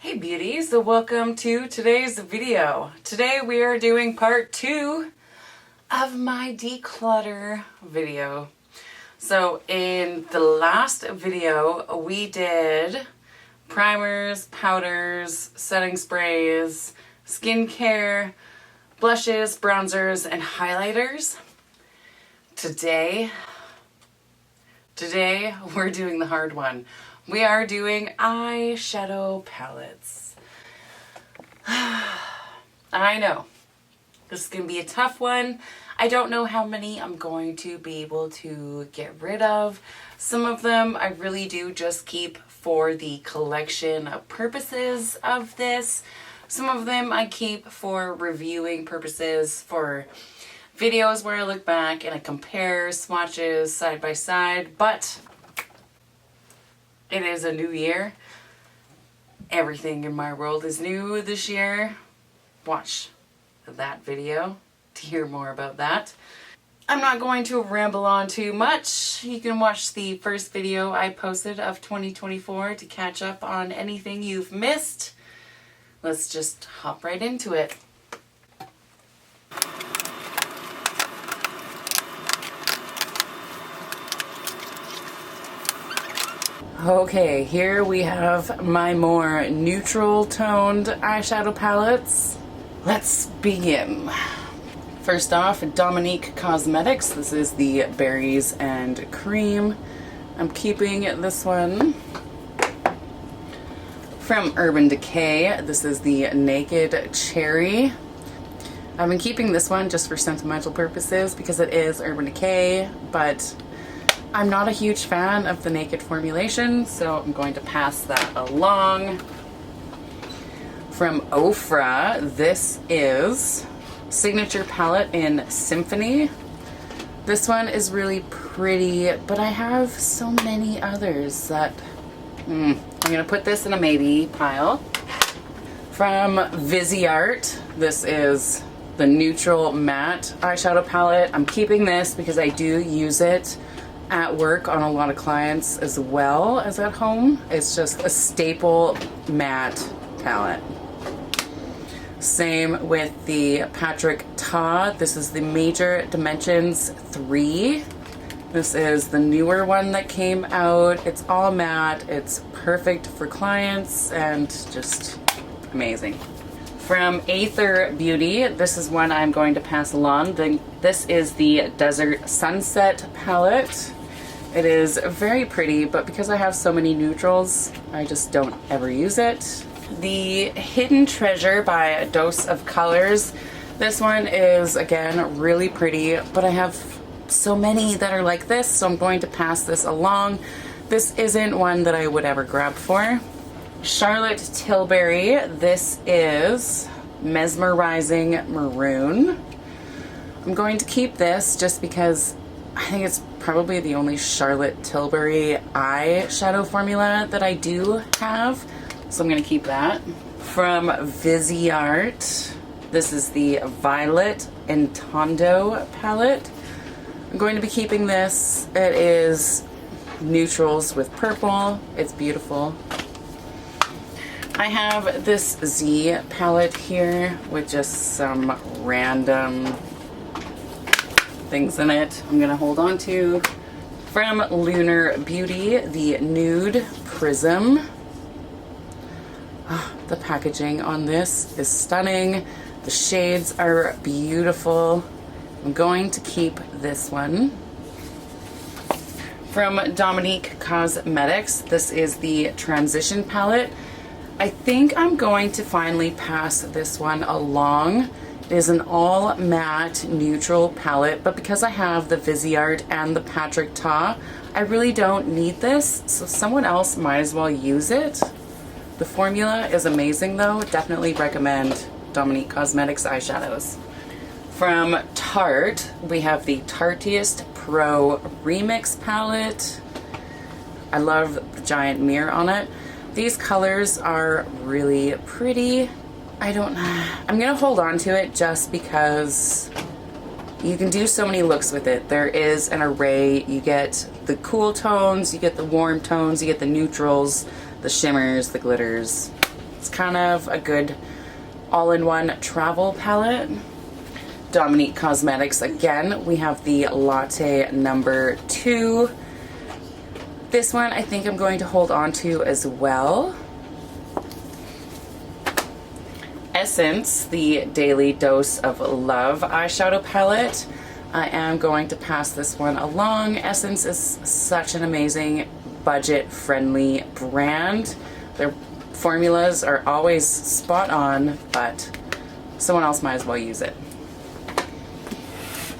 Hey beauties, so welcome to today's video. Today we are doing part 2 of my declutter video. So in the last video we did primers, powders, setting sprays, skincare, blushes, bronzers, and highlighters. Today we're doing the hard one. We are doing eyeshadow palettes. I know, this is going to be a tough one. I don't know how many I'm going to be able to get rid of. Some of them I really do just keep for the collection purposes of this. Some of them I keep for reviewing purposes, for videos where I look back and I compare swatches side by side, but it is a new year. Everything in my world is new this year. Watch that video to hear more about that. I'm not going to ramble on too much. You can watch the first video I posted of 2024 to catch up on anything you've missed. Let's just hop right into it. Okay, here we have my more neutral toned eyeshadow palettes. Let's begin. First off, Dominique Cosmetics. This is the Berries and Cream. I'm keeping this one. From Urban Decay, this is the Naked Cherry. I've been keeping this one just for sentimental purposes because it is Urban Decay, but I'm not a huge fan of the Naked formulation, so I'm going to pass that along. From Ofra, this is Signature Palette in Symphony. This one is really pretty, but I have so many others that I'm going to put this in a maybe pile. From Viseart, this is the Neutral Matte Eyeshadow Palette. I'm keeping this because I do use it at work on a lot of clients as well as at home. It's just a staple matte palette. Same with the Patrick Ta. This is the Major Dimensions 3. This is the newer one that came out. It's all matte. It's perfect for clients and just amazing. From Aether Beauty, this is one I'm going to pass along. This is the Desert Sunset palette. It is very pretty, but because I have so many neutrals, I just don't ever use it. The Hidden Treasure by Dose of Colors. This one is, again, really pretty, but I have so many that are like this, so I'm going to pass this along. This isn't one that I would ever grab for. Charlotte Tilbury, this is Mesmerizing Maroon. I'm going to keep this just because I think it's probably the only Charlotte Tilbury eyeshadow formula that I do have, so I'm going to keep that. From Viseart, this is the Violet Entondo palette. I'm going to be keeping this. It is neutrals with purple. It's beautiful. I have this Z palette here with just some random things in it I'm gonna hold on to. From Lunar Beauty, the Nude Prism. Oh, the packaging on this is stunning. The shades are beautiful. I'm going to keep this one. From Dominique Cosmetics, this is the Transition palette. I think I'm going to finally pass this one along. It is an all matte neutral palette, but because I have the Viseart and the Patrick Ta, I really don't need this, so someone else might as well use it. The formula is amazing though. Definitely recommend Dominique Cosmetics eyeshadows. From Tarte, we have the Tarteist Pro Remix palette. I love the giant mirror on it. These colors are really pretty. I'm gonna hold on to it just because you can do so many looks with it. There is an array. You get the cool tones, you get the warm tones, you get the neutrals, the shimmers, the glitters. It's kind of a good all-in-one travel palette. Dominique Cosmetics again. We have the Latte number 2. This one I think I'm going to hold on to as well. Essence, the Daily Dose of Love eyeshadow palette. I am going to pass this one along. Essence is such an amazing budget-friendly brand. Their formulas are always spot on, but someone else might as well use it.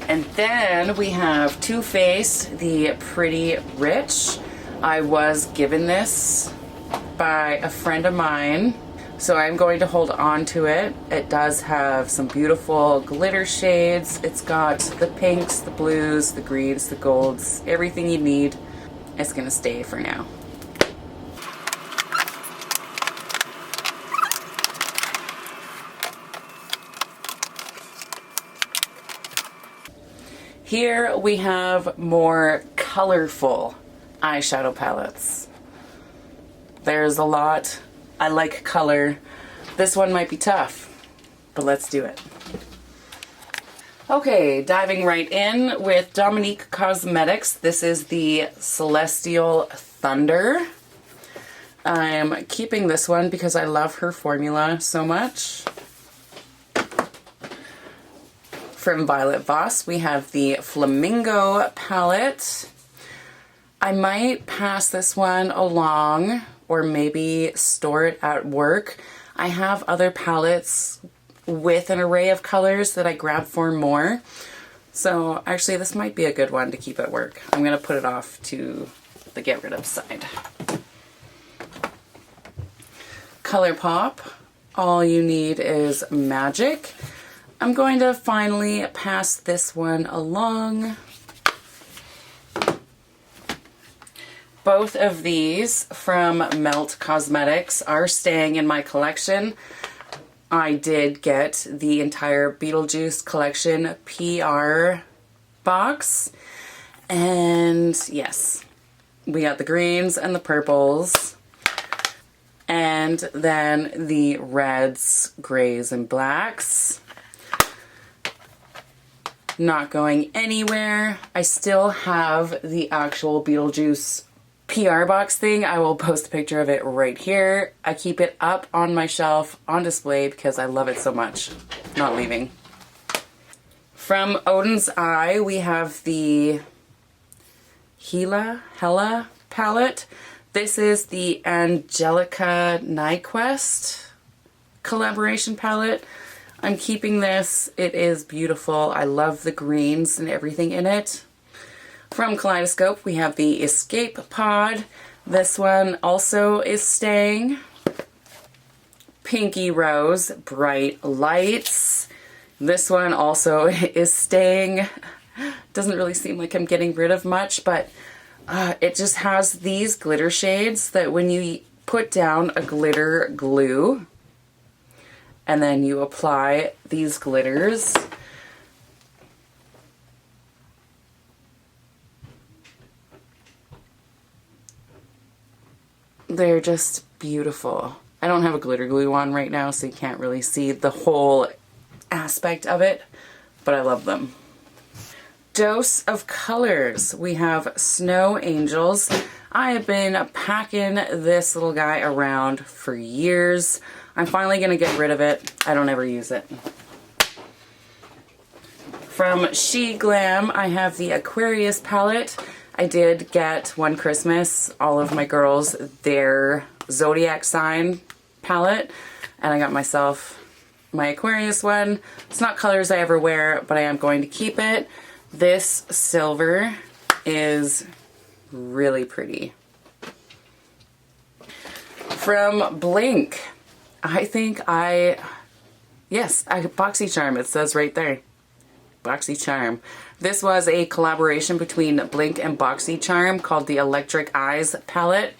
And then we have Too Faced, the Pretty Rich. I was given this by a friend of mine, so I'm going to hold on to it. It does have some beautiful glitter shades. It's got the pinks, the blues, the greens, the golds, everything you need. It's gonna stay for now. Here we have more colorful eyeshadow palettes. There's a lot. I like color. This one might be tough, but let's do it. Okay, diving right in with Dominique Cosmetics. This is the Celestial Thunder. I'm keeping this one because I love her formula so much. From Violet Voss, we have the Flamingo palette. I might pass this one along or maybe store it at work. I have other palettes with an array of colors that I grab for more. So actually this might be a good one to keep at work. I'm gonna put it off to the get rid of side. ColourPop, all you need is magic. I'm going to finally pass this one along. Both of these from Melt Cosmetics are staying in my collection. I did get the entire Beetlejuice collection PR box. And yes, we got the greens and the purples. And then the reds, grays, and blacks. Not going anywhere. I still have the actual Beetlejuice PR box thing. I will post a picture of it right here. I keep it up on my shelf on display because I love it so much. Not leaving. From Odin's Eye, we have the Hela palette. This is the Angelica Nyquist collaboration palette. I'm keeping this. It is beautiful. I love the greens and everything in it. From Kaleidoscope, we have the Escape Pod. This one also is staying. Pinky Rose, Bright Lights. This one also is staying. Doesn't really seem like I'm getting rid of much, but it just has these glitter shades that when you put down a glitter glue and then you apply these glitters, they're just beautiful. I don't have a glitter glue on right now, so you can't really see the whole aspect of it, but I love them. Dose of Colors. We have Snow Angels. I have been packing this little guy around for years. I'm finally going to get rid of it. I don't ever use it. From She Glam, I have the Aquarius palette. I did get one Christmas, all of my girls, their zodiac sign palette, and I got myself my Aquarius one. It's not colors I ever wear, but I am going to keep it. This silver is really pretty. From Blink, yes, BoxyCharm, it says right there. BoxyCharm. This was a collaboration between Blink and BoxyCharm called the Electric Eyes palette.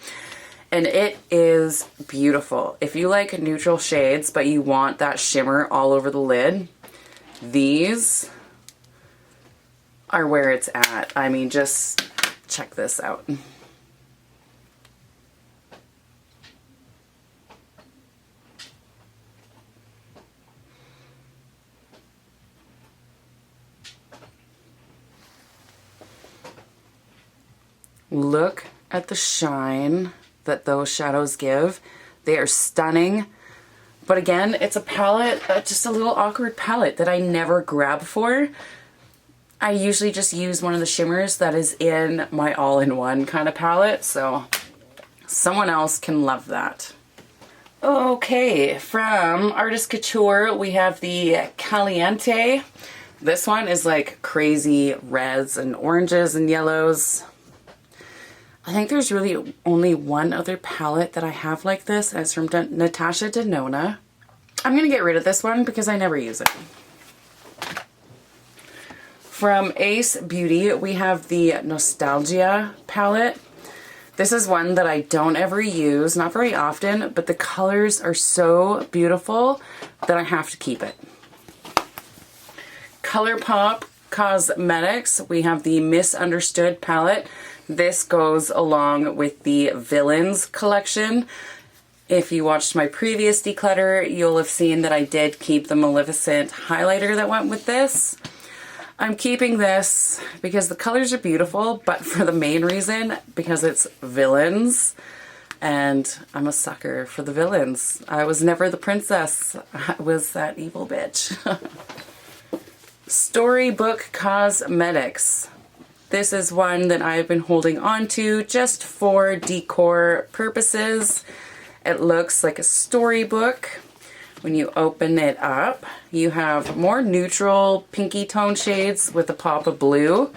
And it is beautiful. If you like neutral shades, but you want that shimmer all over the lid, these are where it's at. I mean, just check this out. Look at the shine that those shadows give. They are stunning. But again, it's a palette, just a little awkward palette that I never grab for. I usually just use one of the shimmers that is in my all-in-one kind of palette, so someone else can love that. Okay, from Artist Couture, we have the Caliente. This one is like crazy reds and oranges and yellows. I think there's really only one other palette that I have like this, and it's from Natasha Denona. I'm going to get rid of this one because I never use it. From Ace Beauty, we have the Nostalgia palette. This is one that I don't ever use, not very often, but the colors are so beautiful that I have to keep it. ColourPop Cosmetics, we have the Misunderstood palette. This goes along with the Villains collection. If you watched my previous declutter, you'll have seen that I did keep the Maleficent highlighter that went with this. I'm keeping this because the colors are beautiful, but for the main reason, because it's villains, and I'm a sucker for the villains. I was never the princess. I was that evil bitch. Storybook Cosmetics. This is one that I've been holding on to just for decor purposes. It looks like a storybook. When you open it up, you have more neutral pinky tone shades with a pop of blue.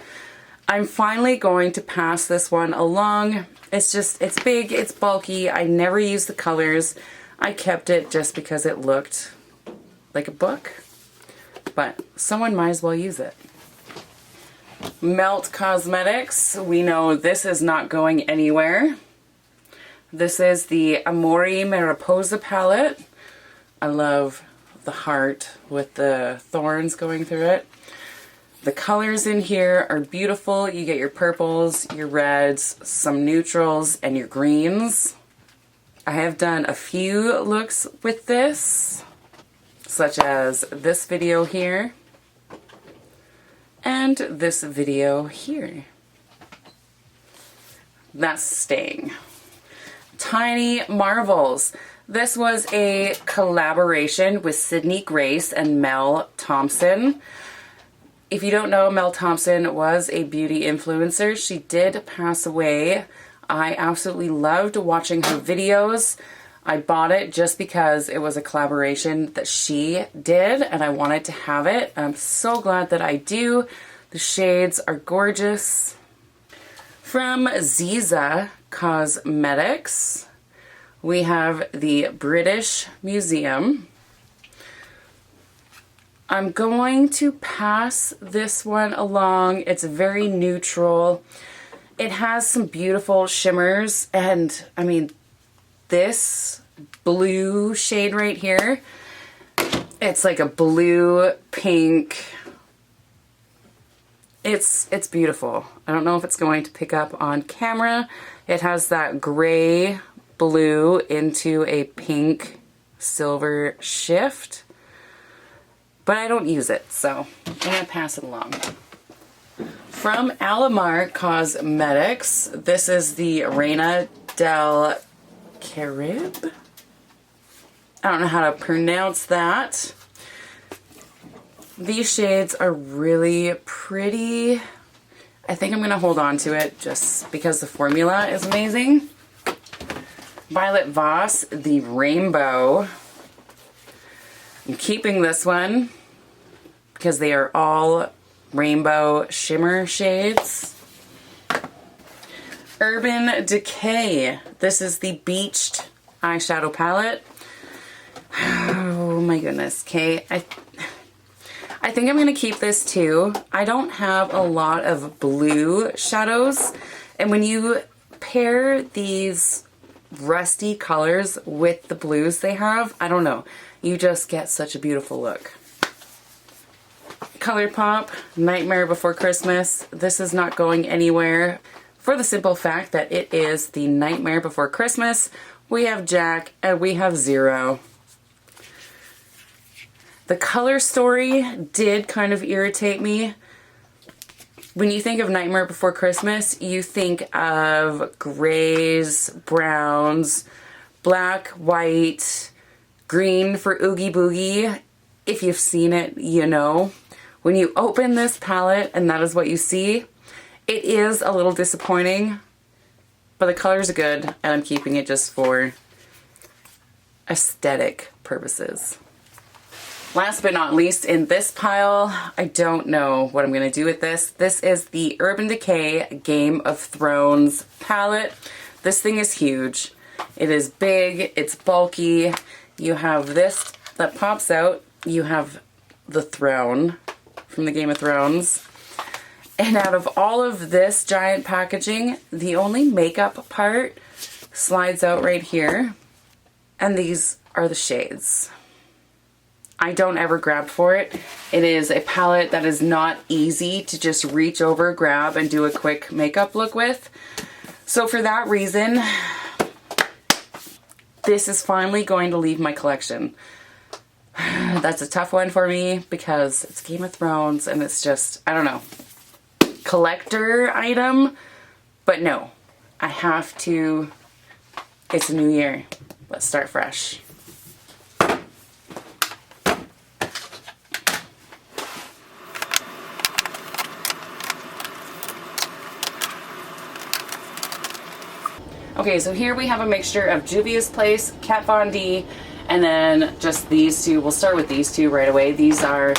I'm finally going to pass this one along. It's big, it's bulky. I never use the colors. I kept it just because it looked like a book, but someone might as well use it. Melt Cosmetics, we know this is not going anywhere. This is the Amore Mariposa palette. I love the heart with the thorns going through it. The colors in here are beautiful. You get your purples, your reds, some neutrals, and your greens. I have done a few looks with this, such as this video here and this video here. That's staying. Tiny Marvels. This was a collaboration with Sydney Grace and Mel Thompson. If you don't know, Mel Thompson was a beauty influencer. She did pass away. I absolutely loved watching her videos. I bought it just because it was a collaboration that she did and I wanted to have it. I'm so glad that I do. The shades are gorgeous. From Ziza Cosmetics, we have the British Museum. I'm going to pass this one along. It's very neutral. It has some beautiful shimmers, and I mean, this blue shade right here, it's like a blue pink. It's beautiful. I don't know if it's going to pick up on camera. It has that gray blue into a pink silver shift, but I don't use it, so I'm gonna pass it along. From Alamar Cosmetics, this is the Reina del Caribe. I don't know how to pronounce that. These shades are really pretty. I think I'm gonna hold on to it just because the formula is amazing. Violet Voss, the Rainbow. I'm keeping this one because they are all rainbow shimmer shades. Urban Decay. This is the Beached eyeshadow palette. Oh my goodness, okay. I think I'm gonna keep this too. I don't have a lot of blue shadows, and when you pair these rusty colors with the blues they have, I don't know, you just get such a beautiful look. ColourPop Nightmare Before Christmas. This is not going anywhere for the simple fact that it is the Nightmare Before Christmas. We have Jack and we have Zero. The color story did kind of irritate me. When you think of Nightmare Before Christmas, you think of grays, browns, black, white, green for Oogie Boogie. If you've seen it, you know. When you open this palette and that is what you see, it is a little disappointing, but the colors are good and I'm keeping it just for aesthetic purposes. Last but not least in this pile, I don't know what I'm going to do with this. This is the Urban Decay Game of Thrones palette. This thing is huge. It is big, it's bulky. You have this that pops out. You have the throne from the Game of Thrones. And out of all of this giant packaging, the only makeup part slides out right here. And these are the shades. I don't ever grab for it. It is a palette that is not easy to just reach over, grab, and do a quick makeup look with. So for that reason, this is finally going to leave my collection. That's a tough one for me because it's Game of Thrones and it's just, I don't know, collector item. But no, I have to, it's a new year. Let's start fresh. Okay, so here we have a mixture of Juvia's Place, Kat Von D, and then just these two. We'll start with these two right away. These are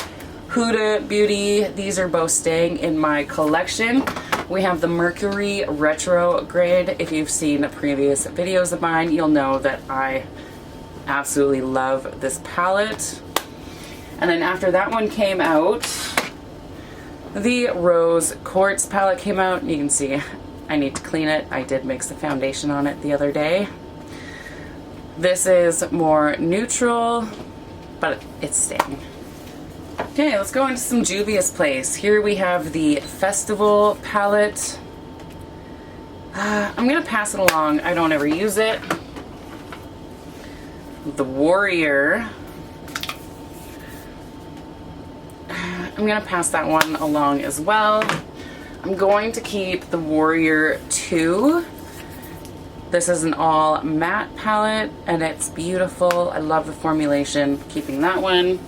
Huda Beauty. These are both staying in my collection. We have the Mercury Retrograde. If you've seen previous videos of mine, you'll know that I absolutely love this palette. And then after that one came out, the Rose Quartz palette came out. You can see I need to clean it. I did mix the foundation on it the other day. This is more neutral, but it's staying. Okay, let's go into some Juvia's Place. Here we have the Festival palette. I'm gonna pass it along. I don't ever use it. The Warrior. I'm gonna pass that one along as well. I'm going to keep the Warrior 2. This is an all matte palette and it's beautiful. I love the formulation. Keeping that one.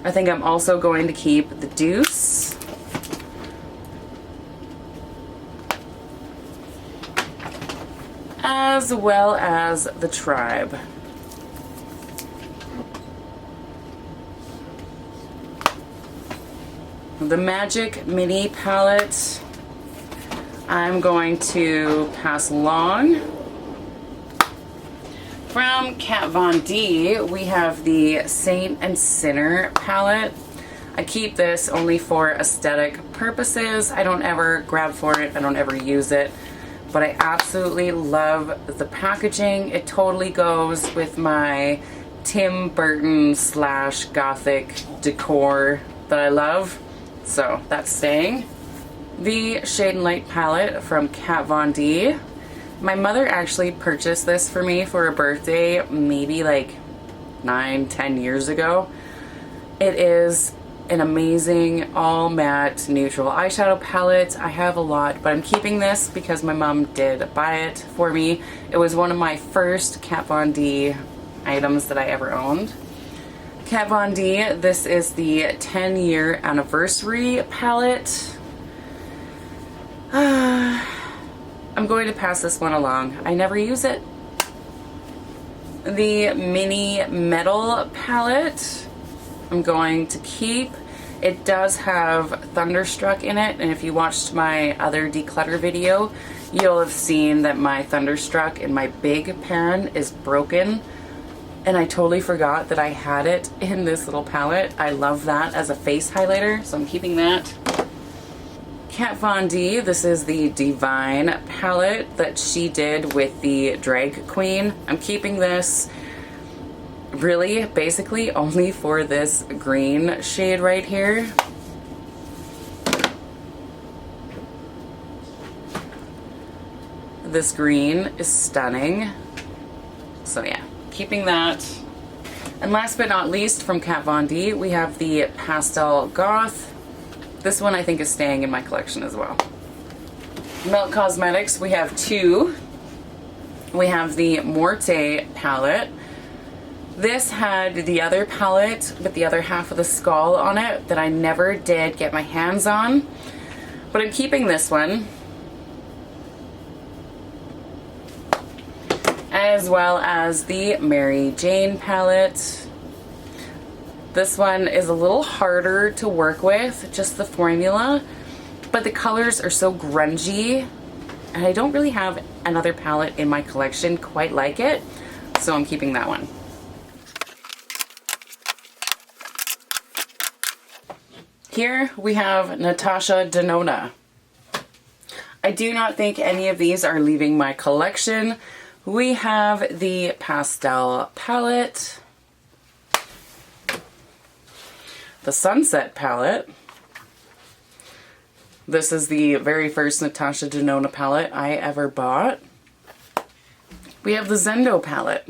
I think I'm also going to keep the Deuce. As well as the Tribe. The Magic Mini palette, I'm going to pass along. From Kat Von D, we have the Saint and Sinner palette. I keep this only for aesthetic purposes. I don't ever grab for it, I don't ever use it, but I absolutely love the packaging. It totally goes with my Tim Burton / Gothic decor that I love. So that's staying. The Shade and Light palette from Kat Von D. My mother actually purchased this for me for a birthday maybe like 9-10 years ago. It is an amazing all matte neutral eyeshadow palette. I have a lot, but I'm keeping this because my mom did buy it for me. It was one of my first Kat Von D items that I ever owned. Kat Von D, this is the 10-year anniversary palette. I'm going to pass this one along. I never use it. The Mini Metal palette, I'm going to keep. It does have Thunderstruck in it, and if you watched my other declutter video, you'll have seen that my Thunderstruck in my big pan is broken. And I totally forgot that I had it in this little palette. I love that as a face highlighter, so I'm keeping that. Kat Von D, this is the Divine palette that she did with the Drag Queen. I'm keeping this really basically only for this green shade right here. This green is stunning. So yeah. Keeping that. And last but not least from Kat Von D, we have the Pastel Goth. This one I think is staying in my collection as well. Milk Cosmetics, we have two. We have the Morte palette. This had the other palette with the other half of the skull on it that I never did get my hands on. But I'm keeping this one. As well as the Mary Jane palette. This one is a little harder to work with, just the formula, but the colors are so grungy, and I don't really have another palette in my collection quite like it, so I'm keeping that one. Here we have Natasha Denona. I do not think any of these are leaving my collection. We have the Pastel palette, the Sunset palette. This is the very first Natasha Denona palette I ever bought. We have the Zendo palette.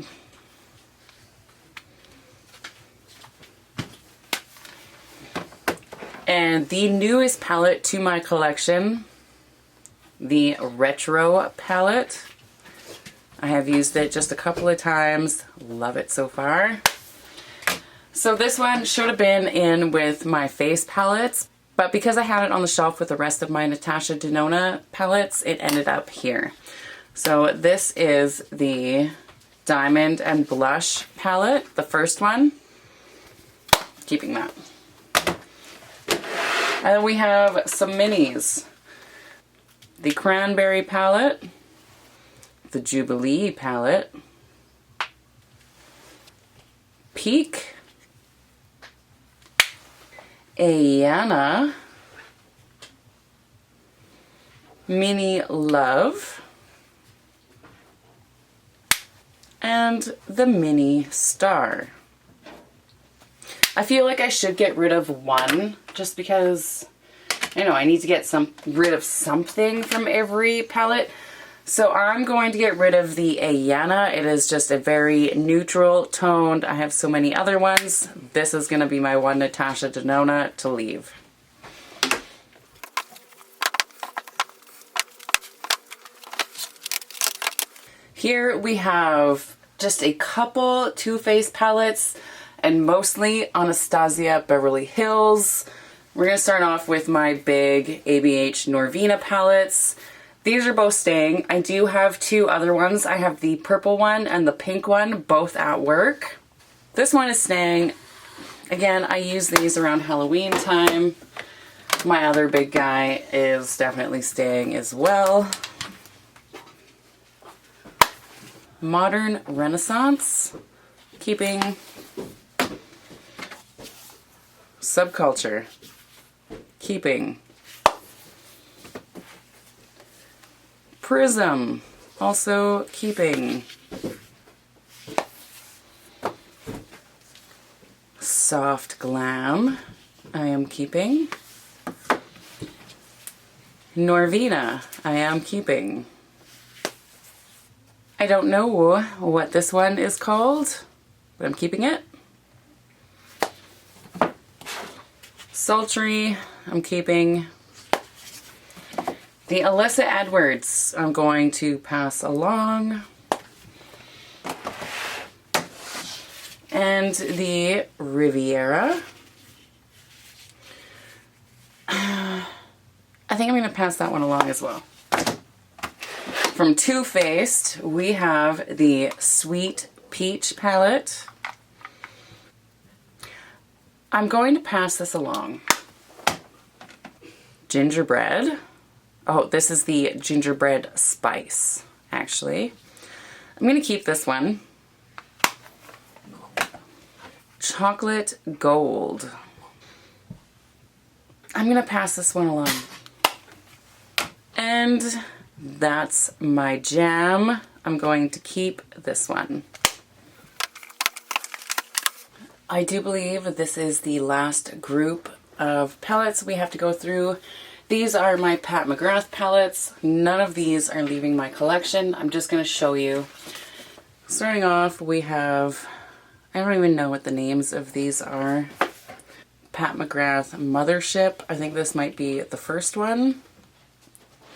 And the newest palette to my collection, the Retro palette. I have used it just a couple of times. Love it so far. So this one should have been in with my face palettes, but because I had it on the shelf with the rest of my Natasha Denona palettes, it ended up here. So this is the Diamond and Blush palette, the first one. Keeping that. And then we have some minis. The Cranberry palette, the Jubilee palette, Peak, Ayana, Mini Love, and the Mini Star. I feel like I should get rid of one just because, you know, I need to get rid of something from every palette. So I'm going to get rid of the Ayana. It is just a very neutral toned. I have so many other ones. This is going to be my one Natasha Denona to leave. Here we have just a couple Too Faced palettes and mostly Anastasia Beverly Hills. We're going to start off with my big ABH Norvina palettes. These are both staying. I do have two other ones. I have the purple one and the pink one, both at work. This one is staying. Again, I use these around Halloween time. My other big guy is definitely staying as well. Modern Renaissance, keeping. Subculture, keeping. Prism, also keeping. Soft Glam, I am keeping. Norvina, I am keeping. I don't know what this one is called, but I'm keeping it. Sultry, I'm keeping. The Alyssa Edwards, I'm going to pass along. And the Riviera. I think I'm going to pass that one along as well. From Too Faced, we have the Sweet Peach palette. I'm going to pass this along. Gingerbread. Oh, this is the Gingerbread Spice, actually. I'm going to keep this one. Chocolate Gold. I'm going to pass this one along. And that's my jam. I'm going to keep this one. I do believe this is the last group of palettes we have to go through. These are my Pat McGrath palettes. None of these are leaving my collection. I'm just going to show you. Starting off, we have, I don't even know what the names of these are. Pat McGrath Mothership. I think this might be the first one.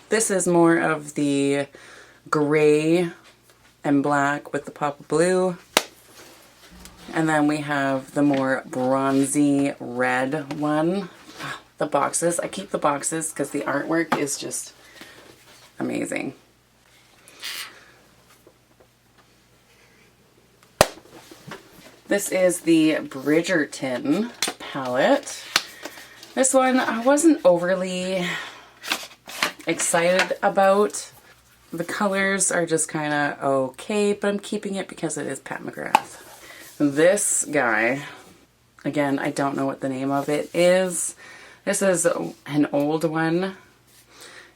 This is more of the gray and black with the pop of blue. And then we have the more bronzy red one. The boxes. I keep the boxes because the artwork is just amazing. This is the Bridgerton palette. This one I wasn't overly excited about. The colors are just kind of okay, but I'm keeping it because it is Pat McGrath. This guy, again, I don't know what the name of it is. This is an old one.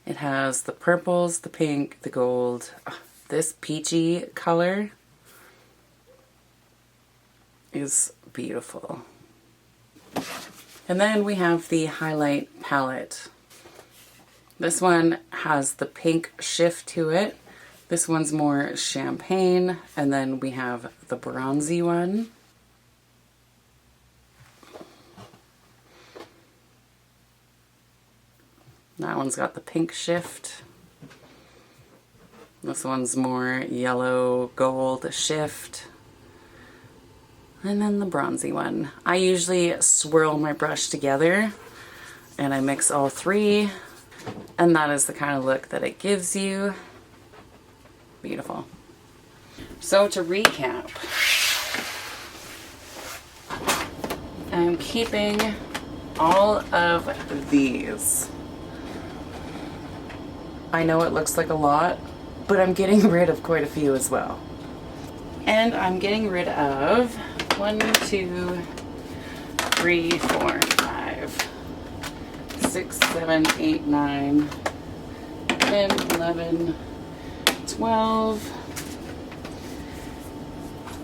It has the purples, the pink, the gold. This peachy color is beautiful. And then we have the highlight palette. This one has the pink shift to it. This one's more champagne. And then we have the bronzy one. That one's got the pink shift. This one's more yellow gold shift. And then the bronzy one. I usually swirl my brush together and I mix all three, and that is the kind of look that it gives you. Beautiful. So to recap, I'm keeping all of these. I know it looks like a lot, but I'm getting rid of quite a few as well. And I'm getting rid of 1, 2, 3, 4, 5, 6, 7, 8, 9, 10, 11, 12,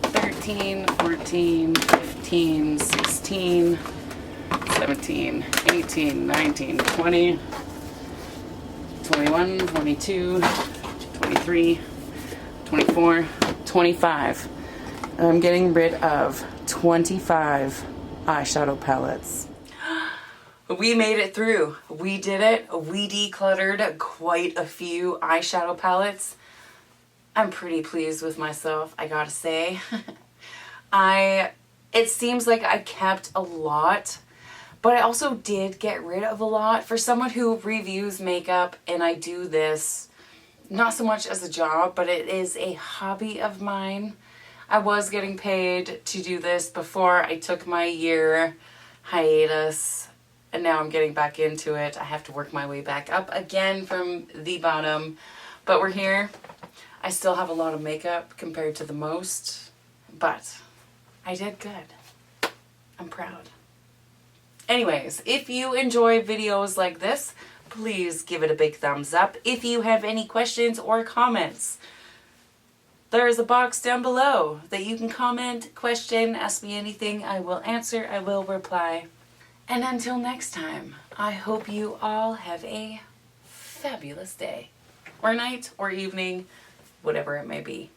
13, 14, 15, 16, 17, 18, 19, 20, 21, 22, 23, 24, 25. I'm getting rid of 25 eyeshadow palettes. We made it through. We did it. We decluttered quite a few eyeshadow palettes. I'm pretty pleased with myself, I gotta say. It seems like I kept a lot, but I also did get rid of a lot. For someone who reviews makeup, and I do this not so much as a job, but it is a hobby of mine. I was getting paid to do this before I took my year hiatus, and now I'm getting back into it. I have to work my way back up again from the bottom, but we're here. I still have a lot of makeup compared to the most, but I did good. I'm proud. Anyways, if you enjoy videos like this, please give it a big thumbs up. If you have any questions or comments, there is a box down below that you can comment, question, ask me anything. I will answer, I will reply. And until next time, I hope you all have a fabulous day, or night, or evening, whatever it may be.